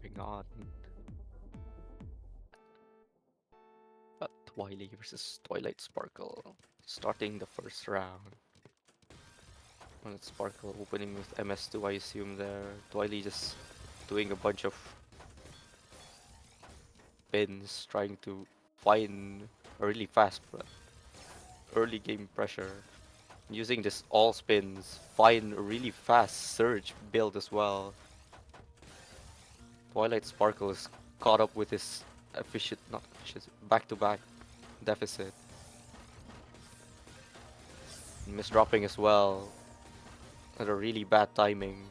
Moving on. TWILY versus Twilight Sparkle. Starting the first round. Twilight Sparkle opening with MS2, I assume there. TWILY just doing a bunch of spins, trying to find a really fast early game pressure. Using this all spins, find a really fast surge build as well. Twilight Sparkle is caught up with his not efficient, back-to-back deficit. Misdropping as well. At a really bad timing.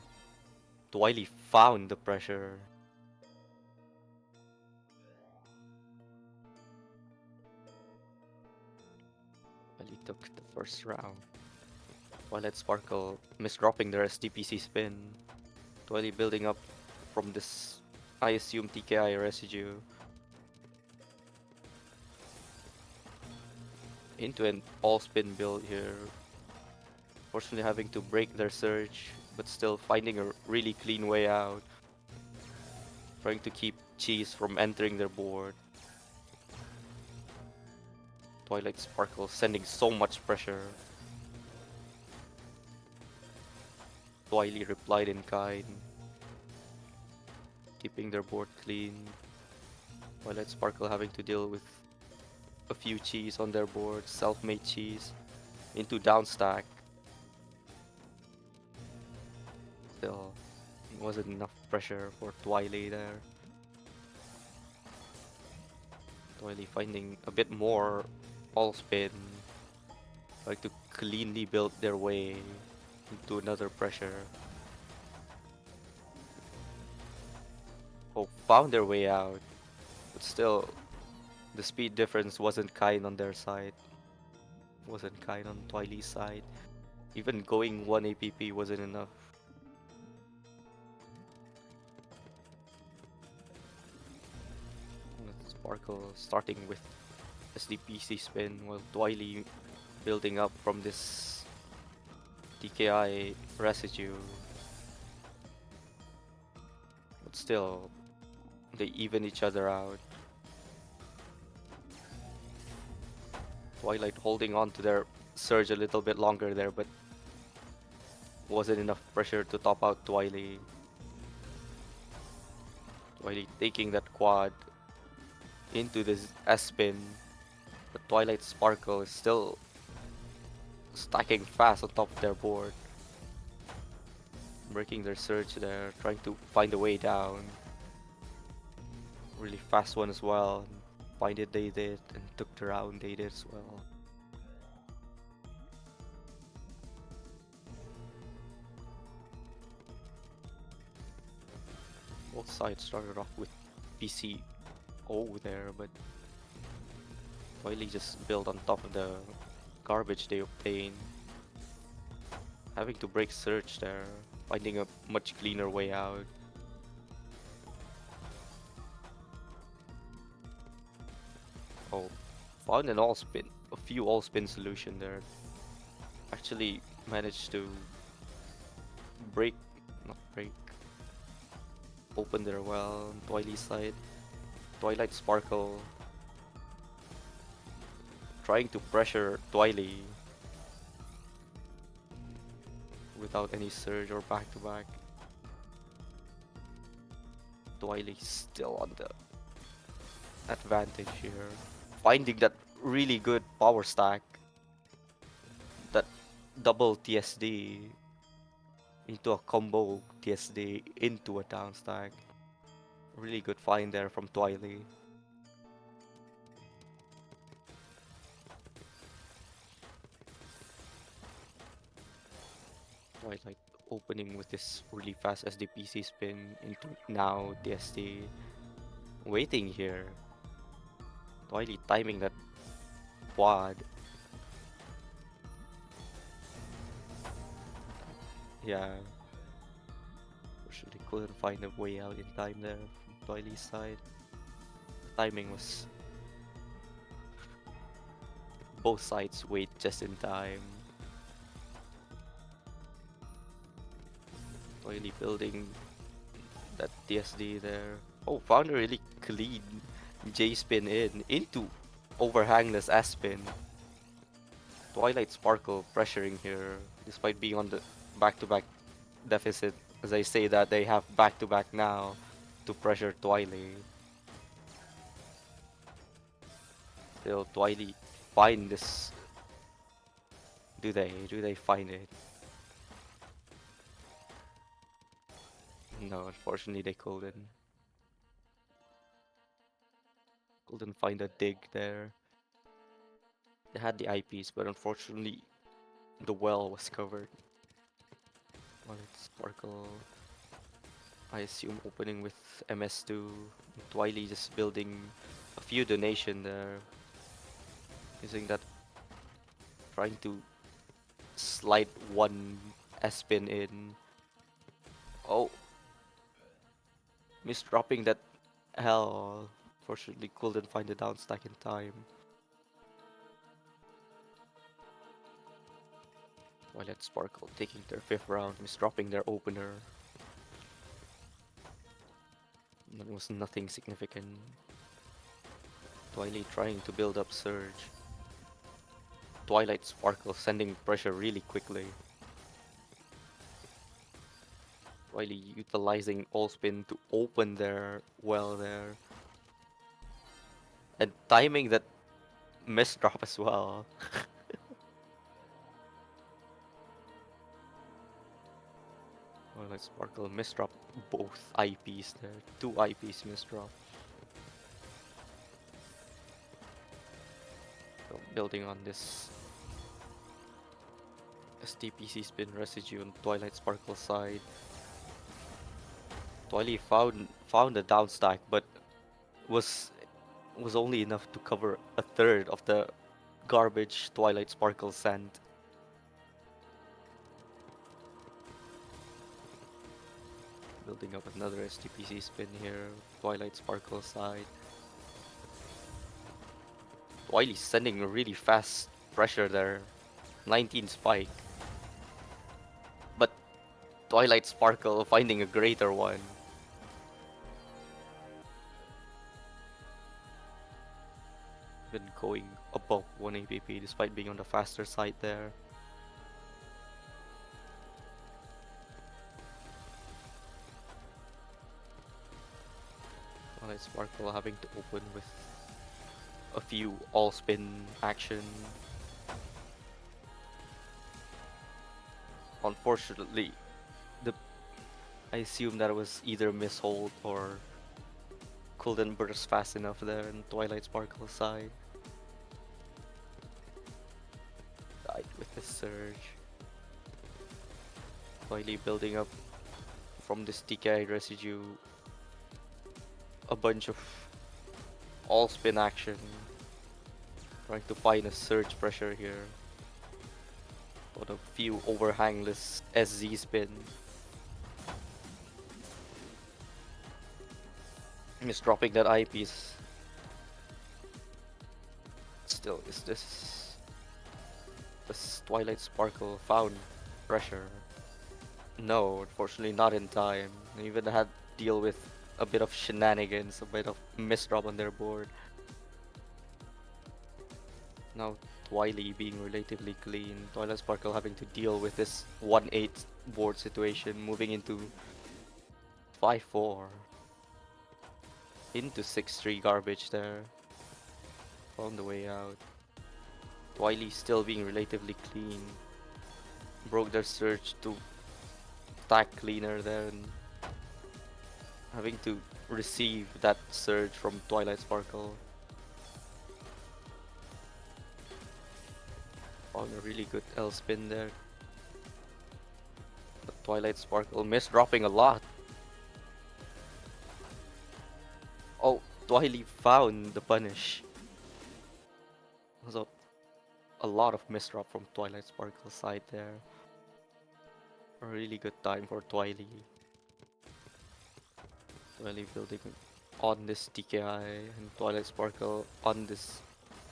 TWILY found the pressure. TWILY took the first round. Twilight Sparkle misdropping their SDPC spin. TWILY building up from this, I assume, TKI residue. Into an all-spin build here. Fortunately having to break their surge, but still finding a really clean way out. Trying to keep Cheese from entering their board. Twilight Sparkle sending so much pressure. TWILY replied in kind. Keeping their board clean. Twilight Sparkle having to deal with a few Cheese on their board. Self-made Cheese. Into downstack. Still, wasn't enough pressure for TWILY there. TWILY finding a bit more all spin. Like to cleanly build their way into another pressure. Oh, found their way out. But still, the speed difference wasn't kind on their side. Wasn't kind on TWILY's side. Even going 1 APP wasn't enough. Sparkle starting with SDPC spin while TWILY building up from this TKI residue. But still, they even each other out. Twilight holding on to their surge a little bit longer there, but wasn't enough pressure to top out TWILY. TWILY taking that quad into this S-spin. The Twilight Sparkle is still stacking fast on top of their board. Breaking their surge there, trying to find a way down. Really fast one as well. Find it they did, and took the round they did as well. Both sides started off with PCO there, but TWILY just built on top of the garbage they obtained. Having to break surge there, finding a much cleaner way out. Oh, found an all spin, a few all spin solution there. Actually managed to not break, open there well on TWILY's side. Twilight Sparkle trying to pressure TWILY without any surge or back-to-back. TWILY still on the advantage here. Finding that really good power stack. That double TSD into a combo TSD into a down stack. Really good find there from TWILY. Twilight opening with this really fast SDPC spin into now TSD. Waiting here. TWILY timing that quad. Yeah. Fortunately couldn't find a way out in time there from TWILY's side. The timing was... Both sides wait just in time. TWILY building that TSD there. Oh, found a really clean J spin into overhangless S spin. Twilight Sparkle pressuring here, despite being on the back-to-back deficit. As I say that, they have back-to-back now to pressure TWILY. Still, TWILY find this. Do they? Do they find it? No, unfortunately they couldn't. Couldn't find a dig there. They had the IPs, but unfortunately the well was covered. Well, it's Sparkle. I assume opening with MS2. TWILY just building a few donation there. Using that, trying to slide one S-spin in. Oh, misdropping that hell. Fortunately, couldn't find the down stack in time. Twilight Sparkle taking their 5th round, misdropping their opener. That was nothing significant. TWILY trying to build up surge. Twilight Sparkle sending pressure really quickly. TWILY utilizing all spin to open their well there. And timing that misdrop as well. Twilight Sparkle misdrop both IPs there. 2 IPs misdrop. So building on this STPC spin residue on Twilight Sparkle side. TWILY found the down stack, but was only enough to cover a third of the garbage Twilight Sparkle sent. Building up another STPC spin here, Twilight Sparkle side. TWILY sending a really fast pressure there, 19 spike. But Twilight Sparkle finding a greater one. Been going above 1 APP despite being on the faster side there. Twilight Sparkle having to open with a few all spin action. Unfortunately, I assume that it was either mishold or couldn't burst fast enough there in Twilight Sparkle side. Died with the surge. TWILY building up from this TKI residue a bunch of all spin action. Trying to find a surge pressure here. Got a few overhangless SZ spin. Misdropping that eyepiece. Still, is this Twilight Sparkle found pressure? No, unfortunately not in time. They even had to deal with a bit of shenanigans, a bit of misdrop on their board. Now TWILY being relatively clean, Twilight Sparkle having to deal with this 1-8 board situation, moving into 5-4. Into 6-3 garbage there. Found the way out. TWILY still being relatively clean. Broke their surge to stack cleaner there and having to receive that surge from Twilight Sparkle. Found a really good L spin there. But Twilight Sparkle misdropping a lot. Oh, TWILY found the punish. So a lot of misdrop from Twilight Sparkle side there. A really good time for TWILY. TWILY building on this TKI and Twilight Sparkle on this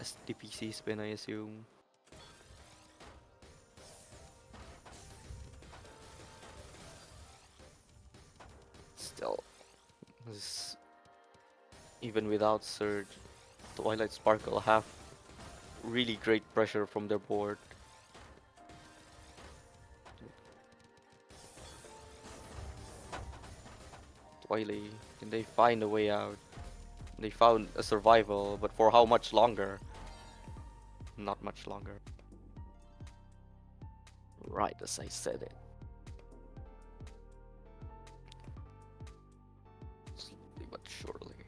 STPC spin, I assume. Still, This, even without Surge, Twilight Sparkle have really great pressure from their board. TWILY, can they find a way out? They found a survival, but for how much longer? Not much longer. Right as I said it. Slowly but surely.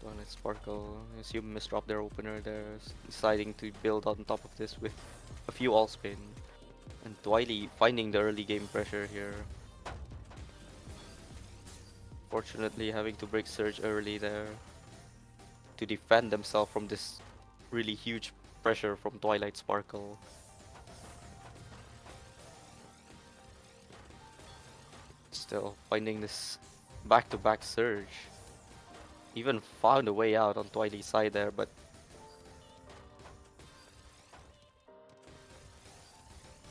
Twilight Sparkle, I assume misdrop their opener there, deciding to build on top of this with a few all spin. And TWILY finding the early game pressure here. Fortunately, having to break Surge early there to defend themselves from this really huge pressure from Twilight Sparkle. Still finding this back-to-back Surge. Even found a way out on TWILY's side there, but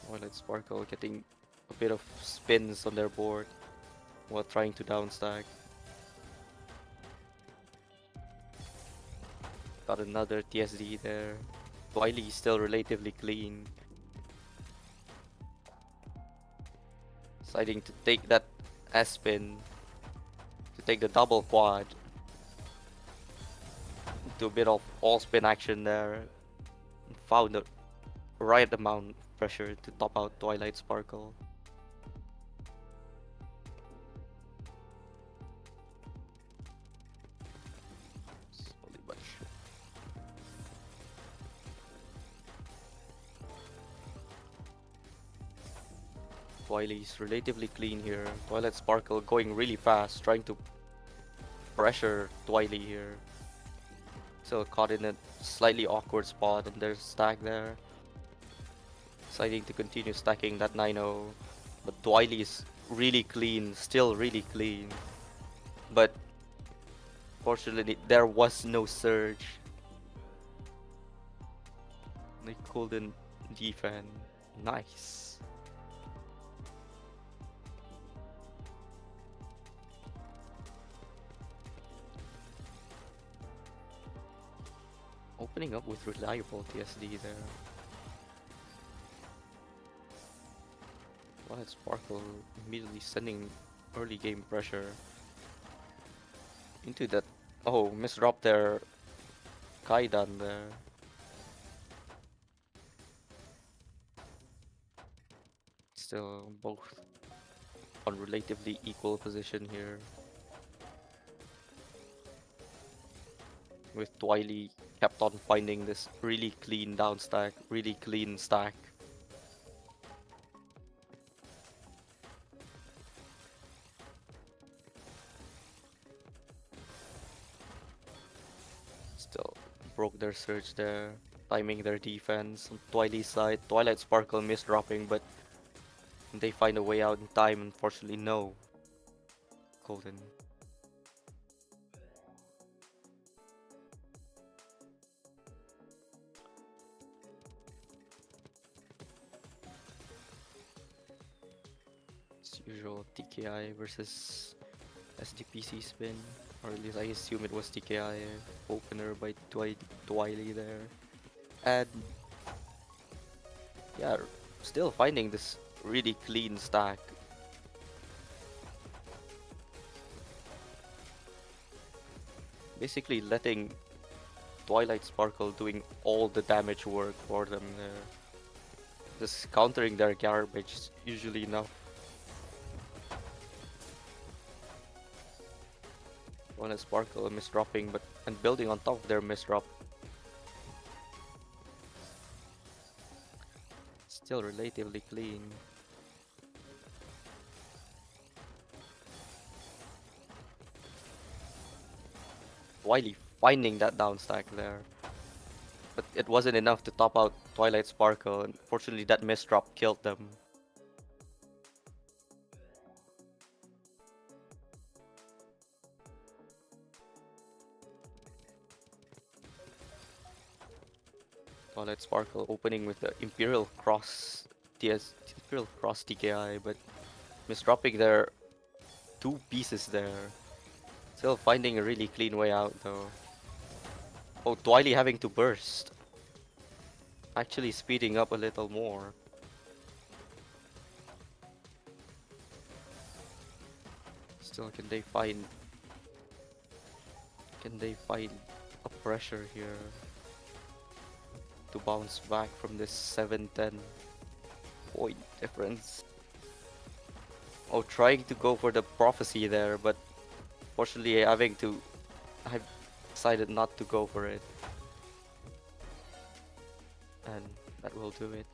Twilight Sparkle getting a bit of spins on their board while trying to downstack. Got another TSD there. TWILY still relatively clean. Deciding to take that S-spin to take the double quad. Do a bit of all spin action there. Found the right amount of pressure to top out Twilight Sparkle. Slowly but sure. TWILY's relatively clean here. Twilight Sparkle going really fast, trying to pressure TWILY here. Still caught in a slightly awkward spot on their stack there. Deciding to continue stacking that 9-0. But TWILY is really clean, still really clean. But fortunately, there was no surge. They couldn't defend. Nice. Opening up with reliable TSD there. Twilight Sparkle immediately sending early game pressure into that. Oh, misdrop their Kaidan there. Still both on relatively equal position here. With TWILY kept on finding this really clean down stack, really clean stack. Still broke their surge there, timing their defense on TWILY's side. Twilight Sparkle misdropping, but they find a way out in time. Unfortunately, no. Golden. As usual, TKI versus SDPC spin. Or at least I assume it was TKI opener by TWILY there. And yeah, still finding this really clean stack. Basically letting Twilight Sparkle doing all the damage work for them there. Just countering their garbage is usually enough. Twilight Sparkle misdropping, but and building on top of their misdrop. Still relatively clean. TWILY finding that down stack there. But it wasn't enough to top out Twilight Sparkle. Unfortunately, that misdrop killed them. Twilight Sparkle opening with the Imperial Cross TKI, but Misdropping their 2 pieces there. Still finding a really clean way out though. Oh, TWILY having to burst. Actually speeding up a little more. Still, can they find a pressure here to bounce back from this 7-10 point difference? Oh, trying to go for the prophecy there, but fortunately I've decided not to go for it. And that will do it.